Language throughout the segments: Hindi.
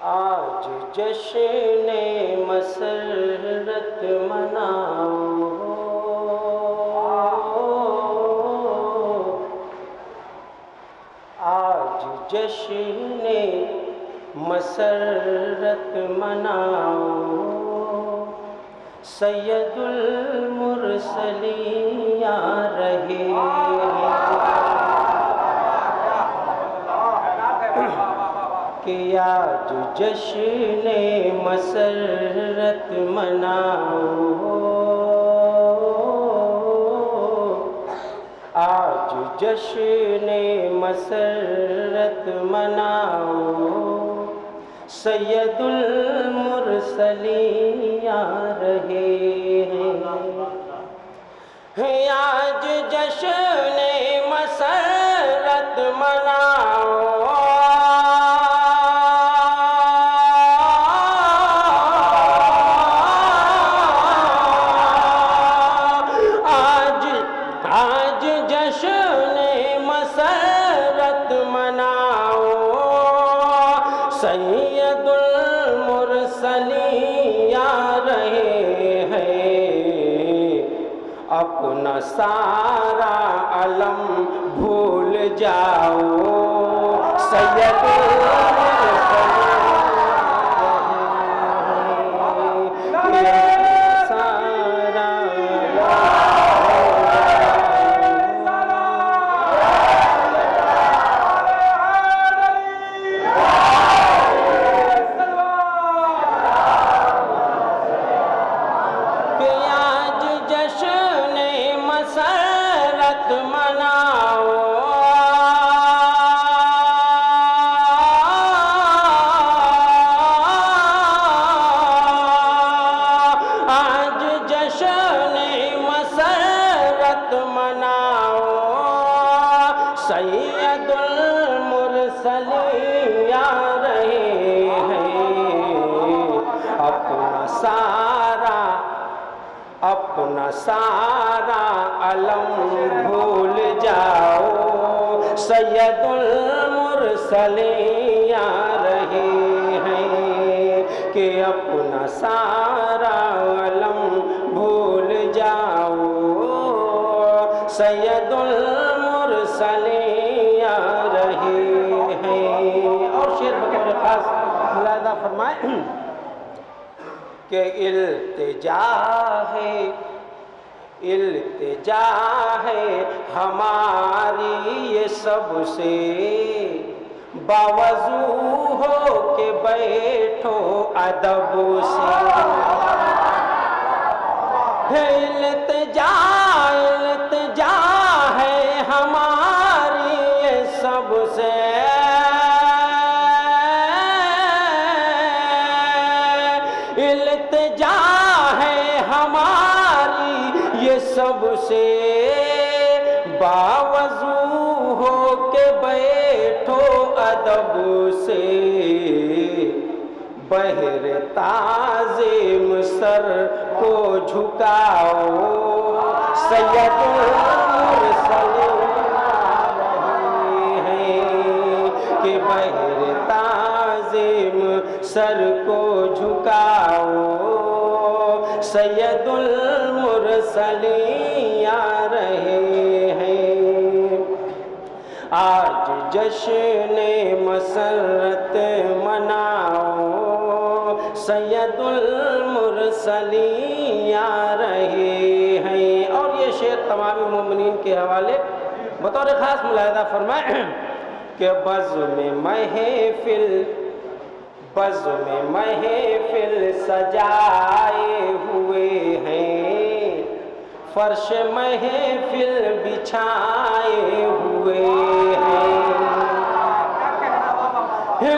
आज जश्न मसरत मनाओ, आज जश्न मसरत मनाओ। सैयदुल मुरसलीन आ रहे कि आज जश्न मसरत मनाओ, आज जश्न मसरत मनाओ। सैयदुल मुरसलीन आ रहे हैं, आज जश्न मसरत मनाओ। आज जश्न मसरत मनाओ। सैयदुल मुरसलीन आ रहे हैं, अपना सारा अलम भूल जाओ। सैयदुल मसरत मनाओ। आज जश्न मसरत मनाओ। सैयदुल मुरसलीन आ रहे हैं, अपना सारा अलम भूल जाओ। सैयदुल मुरसलीन आ रहे हैं कि अपना सारा अलम भूल जाओ। सैयदुल मुरसलीन आ रहे हैं। और शेर बतौर खास मुलाहिज़ा फरमाए कि इल्तिजा है हमारी ये सबसे, बावजू हो के बैठो अदब से। इल्तिजा है हमारी ये सबसे, इल्तिजा है हमारी ये सबसे, बावजू हो के बैठो अदब से। बहर ताज़िम सर को झुकाओ। सैयदुल मुरसलीन आ रहे हैं कि बहर ताज़िम सर को झुकाओ। सैयदुल मुरसलीन आ रहे हैं, आज जश्न मसरत मनाओ। सैयदुल मुरसलीन आ रहे हैं। और ये शेर तमाम मोमिनीन के हवाले बतौर खास मुलाहिज़ा फरमाए कि बज़ में महफिल सजाए हुए हैं, फर्श महफिल बिछाए हुए हैं।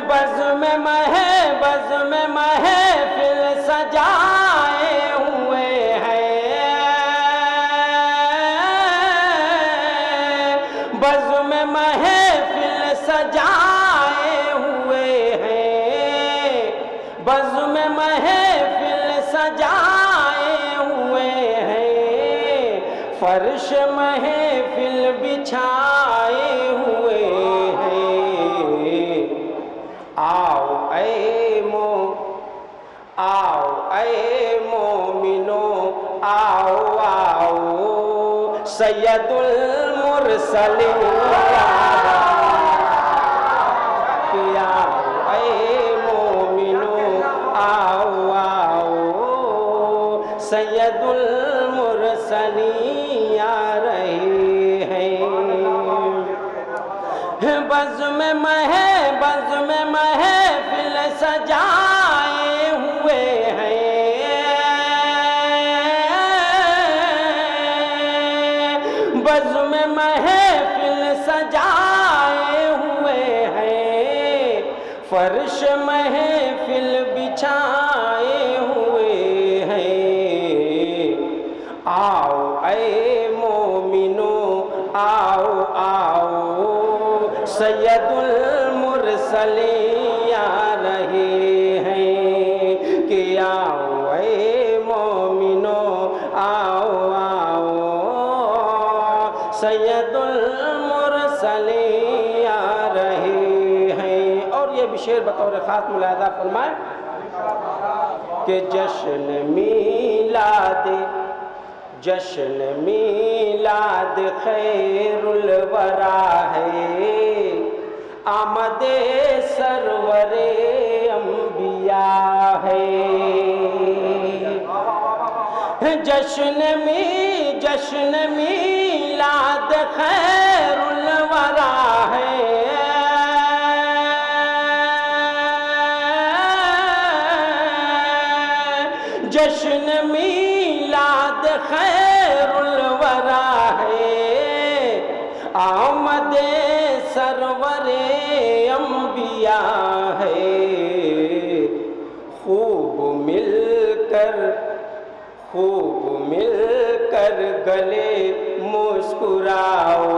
बज़ में महफिल सजाए हुए हैं, बज़ में महफिल सजाए हुए हैं, बज़ में महफिल सजाए हुए हैं, फर्श महफिल बिछाए हुए हैं। सैयदुल मुरसलीन किया ऐ मोमिनो आओ आओ सैयदुल मुरसलीन आ रहे हैं। बज़्म महफ़िल सजाए हुए हैं, बज़्म महफ़िल सजाए हुए हैं, फर्श महफ़िल बिछाए हुए हैं। आओ ऐ मोमिनो आओ आओ सैयदुल मुरसलीन आ रहे हैं कि आओ ऐ मोमिनो आओ आओ सैयदुल मुरसलीन आ रहे हैं। और ये भी शेर बतौर ख़ास मुलाहिज़ा फरमाए कि जश्न मीलाद खैरुल वरा है, आमदे सरवरे अंबिया है। जश्न मीलाद खैरुल वरा है, जश्न मीलाद खैरुल वरा है, आमदे सरवरे अंबिया है। खूब मिलकर गले मुस्कुराओ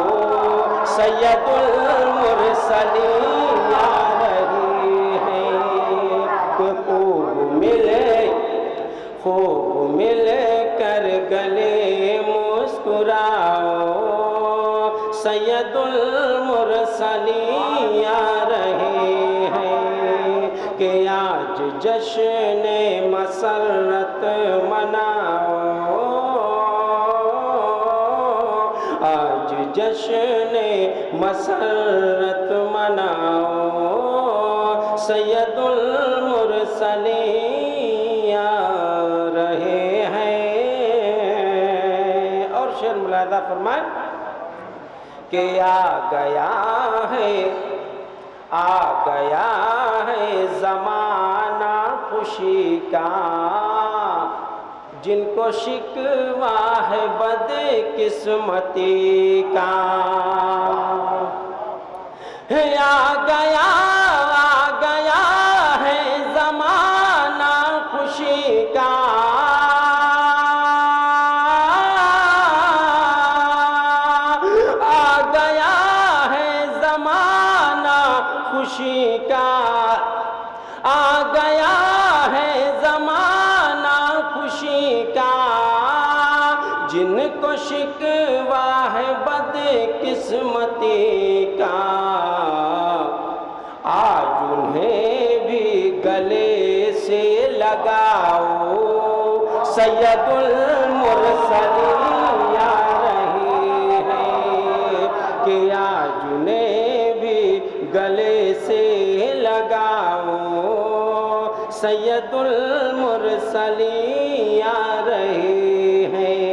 सैयदुल मुरसलीन आ रहे हैं। खूब मिलकर गले मुस्कुराओ सैयदुल मुरसलीन आ रहे हैं कि आज जश्न मसरत मनाओ, आज जश्न मसरत मनाओ सैयदुल मुरसलीन आ रहे हैं। और शेर मुलाहिज़ा फरमाए कि आ गया है ज़माना खुशी का, जिनको शिकवा है बदकिस्मती का। आ गया है ज़माना खुशी का, खुशी का आ गया है ज़माना खुशी का, जिनको शिकवा है बदकिस्मती का। आज उन्हें भी गले से लगाओ सैयदुल मुरसलीन आ रहे हैं कि आज उन्हें भी गले से लगाओ सैयदुल मुरसलीन आ रहे हैं।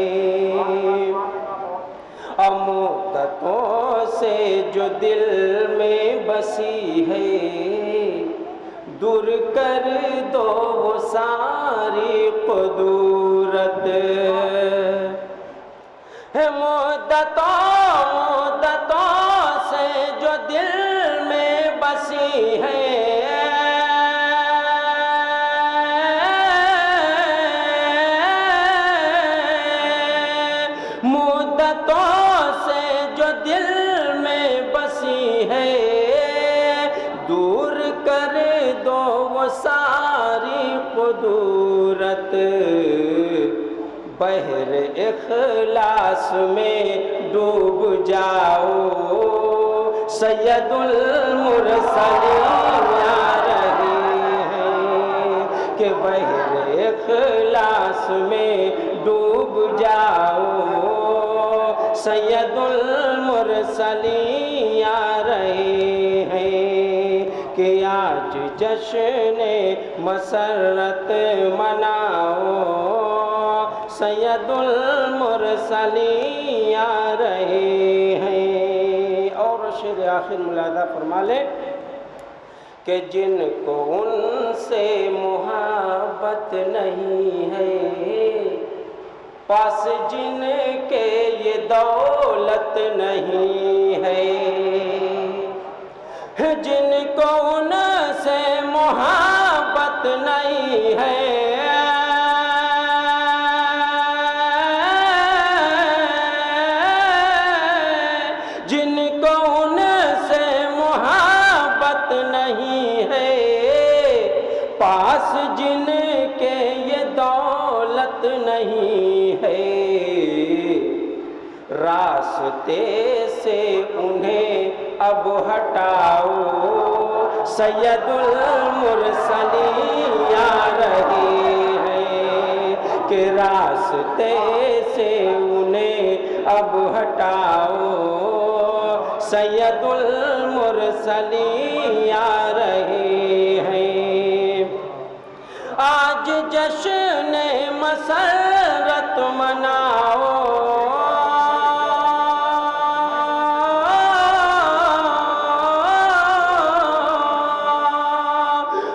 अमुद्दतों से जो दिल में बसी है, दूर कर दो वो सारी कुदरत है। मुद्दतों से जो दिल में बसी है, मुद्दतों से जो दिल में बसी है, दूर कर दो वो सारी कुदरत। बहर इखलास में डूब जाओ सैयदुल मुरसलीन आ रहे हैं कि बहर इखलास में डूब जाओ सैयदुल मुरसलीन आ रहे हैं कि आज जश्न मसरत मनाओ, सैयदुल मुरसलीन आ रहे हैं। और शेर आखिर मुलादा फरमा ले कि जिनको उनसे मुहब्बत नहीं है, पास जिनके ये दौलत नहीं है, जिनको उनसे मुहब्बत नहीं है, जिनको उनसे मुहब्बत नहीं है, पास जिनके ये दौलत नहीं है, रास्ते से उन्हें अब हटाओ, सैयदुल मुरसलीन आ रहे हैं कि रास्ते से उन्हें अब हटाओ, सैयदुल मुरसलीन आ रहे हैं। आज जश्न मसरत मनाओ,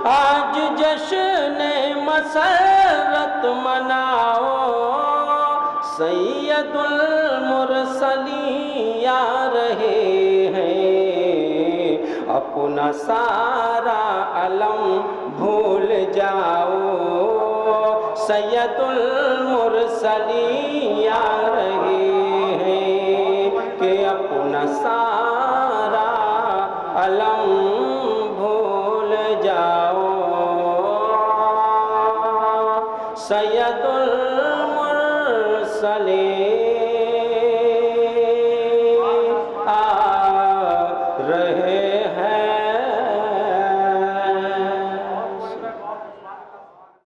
आज जश्न मसरत मनाओ, सैयदुल मुरसलीन आ रहे हैं। अपना सारा अलम भूल जाओ, सैयदुल मुरसलीन आ रहे हैं कि अपना सारा अलम भूल जाओ, सैयदुल मुरसलीन